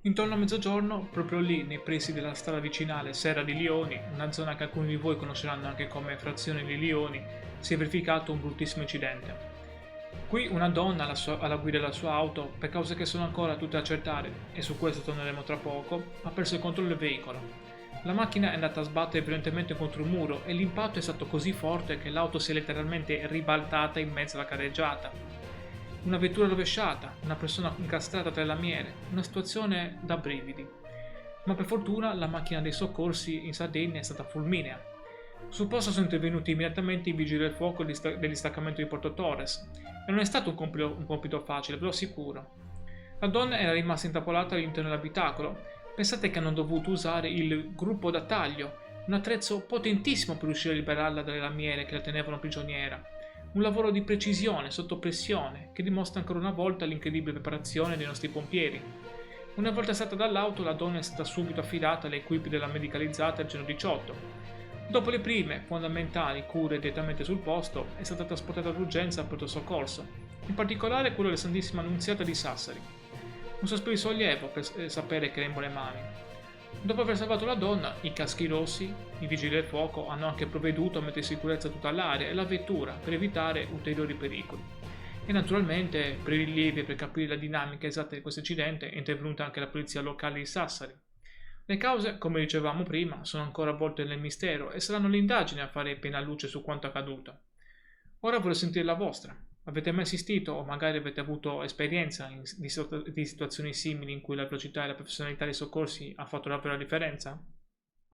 Intorno a mezzogiorno, proprio lì, nei pressi della strada vicinale Serra di Lioni, una zona che alcuni di voi conosceranno anche come frazione di Lioni, si è verificato un bruttissimo incidente. Qui una donna alla guida della sua auto, per cause che sono ancora tutte da accertare, e su questo torneremo tra poco, ha perso il controllo del veicolo. La macchina è andata a sbattere violentemente contro un muro e l'impatto è stato così forte che l'auto si è letteralmente ribaltata in mezzo alla carreggiata. Una vettura rovesciata, una persona incastrata tra le lamiere, una situazione da brividi. Ma per fortuna la macchina dei soccorsi in Sardegna è stata fulminea. Sul posto sono intervenuti immediatamente i vigili del fuoco del distaccamento di Porto Torres e non è stato un compito facile, però sicuro. La donna era rimasta intrappolata all'interno dell'abitacolo. Pensate che hanno dovuto usare il gruppo da taglio, un attrezzo potentissimo per riuscire a liberarla dalle lamiere che la tenevano prigioniera. Un lavoro di precisione, sotto pressione, che dimostra ancora una volta l'incredibile preparazione dei nostri pompieri. Una volta estratta dall'auto, la donna è stata subito affidata alle equipe della medicalizzata il giorno 18. Dopo le prime, fondamentali cure direttamente sul posto, è stata trasportata d'urgenza al pronto soccorso, in particolare quello della Santissima Annunziata di Sassari. Un sospiro di sollievo per sapere che era in buone mani. Dopo aver salvato la donna, i caschi rossi, i vigili del fuoco, hanno anche provveduto a mettere in sicurezza tutta l'area e la vettura per evitare ulteriori pericoli. E naturalmente, per i rilievi e per capire la dinamica esatta di questo incidente, è intervenuta anche la polizia locale di Sassari. Le cause, come dicevamo prima, sono ancora avvolte nel mistero e saranno le indagini a fare piena luce su quanto accaduto. Ora voglio sentire la vostra. Avete mai assistito o magari avete avuto esperienza di situazioni simili in cui la velocità e la professionalità dei soccorsi ha fatto davvero la differenza?